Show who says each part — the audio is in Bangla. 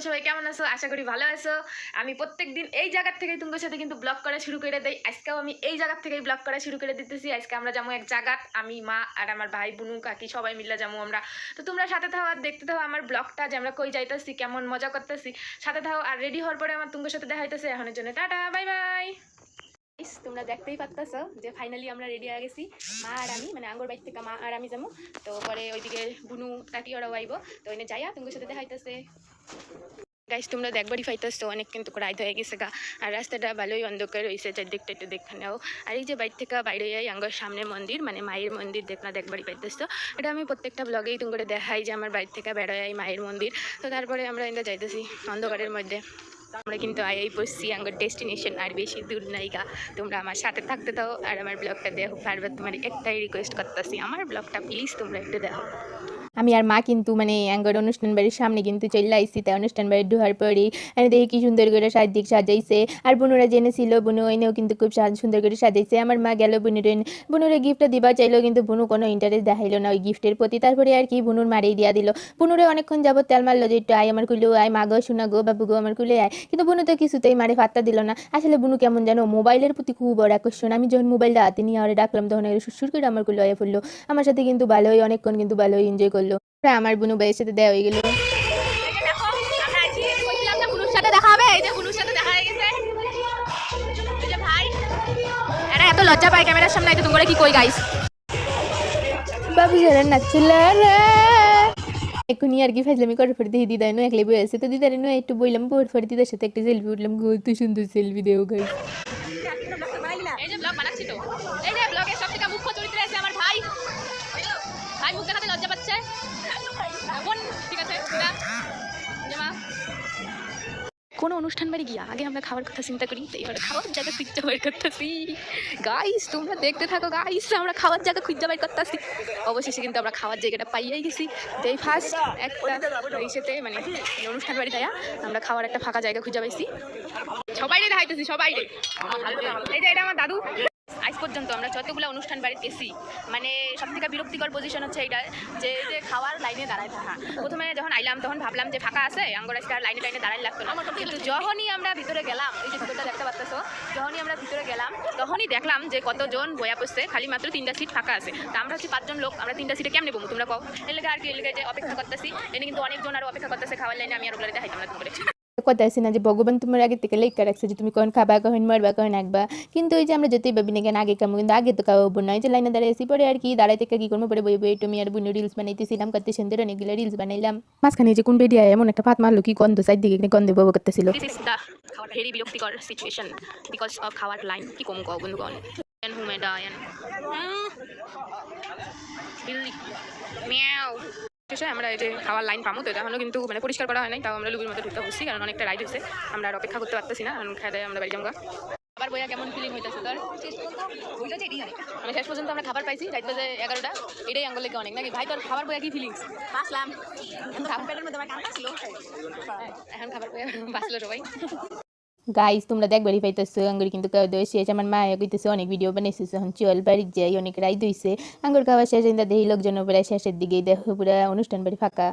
Speaker 1: সবাই কেমন আছো? আশা করি ভালো আছো। আমি প্রত্যেকদিন এই জায়গা থেকেই তোমাদের সাথে কিন্তু ব্লগ করা শুরু করে দেই। আজকেও আমি এই জায়গা থেকেই ব্লগ করা শুরু করে দিতেছি। আজকে আমরা যাবো এক জায়গা, আমি মা আর আমার ভাই বুনু কাকি সবাই মিলে যাবো আমরা। তো তোমরা সাথে থাও আর দেখতে থাও আমার ব্লগটা, যে আমরা কই যাইতেছি, কেমন মজা করতেছি। সাথে থাও আর রেডি হওয়ার পরে আমার তোমাদের সাথে দেখা হইতেছে। এখনের জন্য টাটা, বাই বাই। তোমরা দেখতেই পারতেছো যে ফাইনালি আমরা রেডি হয়ে গেছি, মা আর আমি, মানে আঙ্গুর বাইক থেকে মা আর আমি যাবো। তো পরে ওইদিকে বুনু কাকি ওরাও আইব, তো এনে যাইয়া তোমাদের সাথে দেখা হইতেছে। গাইস তোমরা দেখবারই পাইতেছো অনেক কিন্তু রাইড হয়ে গেছে গা, আর রাস্তাটা ভালোই অন্ধকার হয়েছে, চারদিকটা একটু দেখে নাও। আর এই যে বাইর থেকে বাইরে যাই আঙ্গর সামনে মন্দির, মানে মায়ের মন্দির দেখবারই পাইতেছো। এটা আমি প্রত্যেকটা ব্লগেই তুমি দেখাই যে আমার বাড়ির থেকে বেরোয় মায়ের মন্দির। তো তারপরে আমরা এটা যাইতেছি অন্ধকারের মধ্যে। আমরা কিন্তু আই পড়ছি আঙ্গর ডেস্টিনেশন, আর বেশি দূর নাই গা। তোমরা আমার সাথে থাকতে দাও আর আমার ব্লগটা দেখো। পারবে তোমার একটাই রিকোয়েস্ট করতেছি, আমার ব্লগটা প্লিজ তোমরা একটু দেখো।
Speaker 2: আমি আর মা কিন্তু মানে আঙ্গর অনুষ্ঠান বাড়ির সামনে কিন্তু চলে আইসি। তাই অনুষ্ঠান বাড়ি ঢোয়ার পরেই দেখি কি সুন্দর করে চারদিক সাজাইছে। আর বুনুরা জেনেছিল, বুনু এনেও কিন্তু খুব সুন্দর করে সাজাইছে। আমার মা গেল বুনুরে গিফটটা দিবা চাইলেও কিন্তু বুনু কোনো ইন্টারেস্ট দেখাইলো না ওই গিফটের প্রতি। তারপরে আর কি বুনুর মারেই দিয়া দিল। বুনুরে অনেকক্ষণ যাবত তেল মারলো যে একটু আয় আমার কুলে আয়, মা গো শোনা গো বাবু গো আমার কুলে আয়, কিন্তু বুনু তো কিছুতেই মারে পাত্তা দিল না। আসলে বুনু কেমন জানো, মোবাইলের প্রতি খুব বড় আকর্ষণ। আমি যখন মোবাইলটা হাতে নিয়ে আর ডাকলাম তখন সুর করে আমার কুলে আয় পড়লো। আমার সাথে কিন্তু ভালোই অনেকক্ষণ কিন্তু ভালোই এনজয় করলো। আমার বুনু ভাইয়ের সাথে দেওয়া হয়ে গেল।
Speaker 1: এত লজ্জা পায় ক্যামেরার সামনে, তোমরা কি কই গাইস?
Speaker 2: বাবু যারা নাচছিল এখনই আর কি ফাজলামি করে ফের দিই দিদা নো একলে বই আছে, তো দিদার নো একটু বললাম পর ফের দিদার সাথে একটা সেলফি উঠলাম। কত সুন্দর সেলফি দেও গাইস।
Speaker 1: এই যে ব্লগ বানাচ্ছি, তো এই যে ব্লগের সবথেকে মুখ্য চরিত্রে আছে আমার ভাই। ভাই মুখ দেখাতে লজ্জা পাচ্ছে। বোন ঠিক আছে না জামা। কোনো অনুষ্ঠান বাড়ি গিয়া আগে আমরা খাবার কথা চিন্তা করি, তো এবার খাওয়ার জায়গা খুঁজতে বের করতেছি। গাইস তোমরা দেখতে থাকো গাইস, আমরা খাওয়ার জায়গা খুঁজতে বের করতেছি। অবশেষে কিন্তু আমরা খাওয়ার জায়গাটা পাইয়াই গেছি। এই ফার্স্ট একটা ইসেতে, মানে অনুষ্ঠান বাড়ি তাইয়া আমরা খাওয়ার একটা ফাঁকা জায়গা খুঁজে পাইছি। সবাই রে দেখাইতেছি, সবাই রে। এই যে এটা আমার দাদু। আজ পর্যন্ত আমরা যতগুলো অনুষ্ঠান বাড়িতে গেছি, মানে সব থেকে বিরক্তিকর পজিশন হচ্ছে এইটা, যে যে খাওয়ার লাইনে দাঁড়ায় থাকা। প্রথমে যখন আইলাম তখন ভাবলাম যে ফাঁকা আছে, আঙ্গর আজকে আর লাইনে টাইনে দাঁড়াই লাগতো না। কিন্তু যখনই আমরা ভিতরে গেলাম, এই যে ভিতরটা দেখতে পাচ্ছ, যখনই আমরা ভিতরে গেলাম তখনই দেখলাম যে কতজন বয়া পড়ছে, খালি মাত্র 3টা সিট ফাঁকা আছে। তা আমরা হচ্ছে 5 জন লোক, আমরা 3টা সিটে কেমনে বমু তোমরা কও? এর লেগে আর কি, এর লেগে যে অপেক্ষা করতেছি। এনে কিন্তু অনেকজন আরো অপেক্ষা করতেছে খাওয়ার লাইনে। আমি আর ওগুলো দেখাইতাম না তোমাদের।
Speaker 2: কথা আছে না যে ভগবান তোমার আগে থেকে লেখা রাখছে যে তুমি কখন খাবা, কখন মারবা, কখন আঁকবা। কিন্তু ওই যে আমরা যতই ভাবি না কেন আগে কামো, কিন্তু আগে তো খাওয়াবো না। এই যে লাইনে দাঁড়াইছি, পরে আর কি দাঁড়াই থেকে কি করবো, পরে বই বই তুমি আর বুনু রিলস বানাইতেছিলাম, করতে সুন্দর অনেকগুলো রিলস বানাইলাম। মাঝখানে যে কোন বেরিয়া এমন একটা ফাত মারলো, কি গন্ধ চারদিকে গন্ধে বব করতেছিল।
Speaker 1: This is the very বিরক্তিকর situation because of খাওয়ার লাইন। কি কম কও বন্ধুগণ? শেষে আমরা এই যে খাওয়ার লাইন পাবো, তো এটা হলো কিন্তু মানে পরিষ্কার করা হয় নাই, তাও আমরা লুবির মতো ঢুকতে বসছি, কারণ অনেকটা রাইড হয়েছে। আমরা আর অপেক্ষা করতে পারতেছি না, কারণ খেয়ে আমরা বাড়ি যাবো। আবার বইয়া কেমন ফিলিং হইতেছে তোর? আমি শেষ পর্যন্ত আমরা খাবার পাইছি, রাত বাজে 11টা। এটাই আঙ্গুল লেগে অনেক নাকি ভাই? তোর খাবার বইয়া কি ফিলিংস? বাসলাম খাবার মধ্যে আমার কান্তা ছিল, এখন খাবার বইয়া বাসলো সবাই।
Speaker 2: গাইস তোমরা দেখবারই পাইতেছো আঙ্গুর কিন্তু খাওয়া দাওয়া শেষ। আমার মা কইতেছে অনেক ভিডিও বানাইছে, এখন চল বাড়ি যাই, অনেক রাইড হইছে। আঙ্গুর খাওয়া শেষ, দেখি লোকজন প্রায় শেষের দিকেই, দেখো পুরা অনুষ্ঠান বাড়ি ফাঁকা।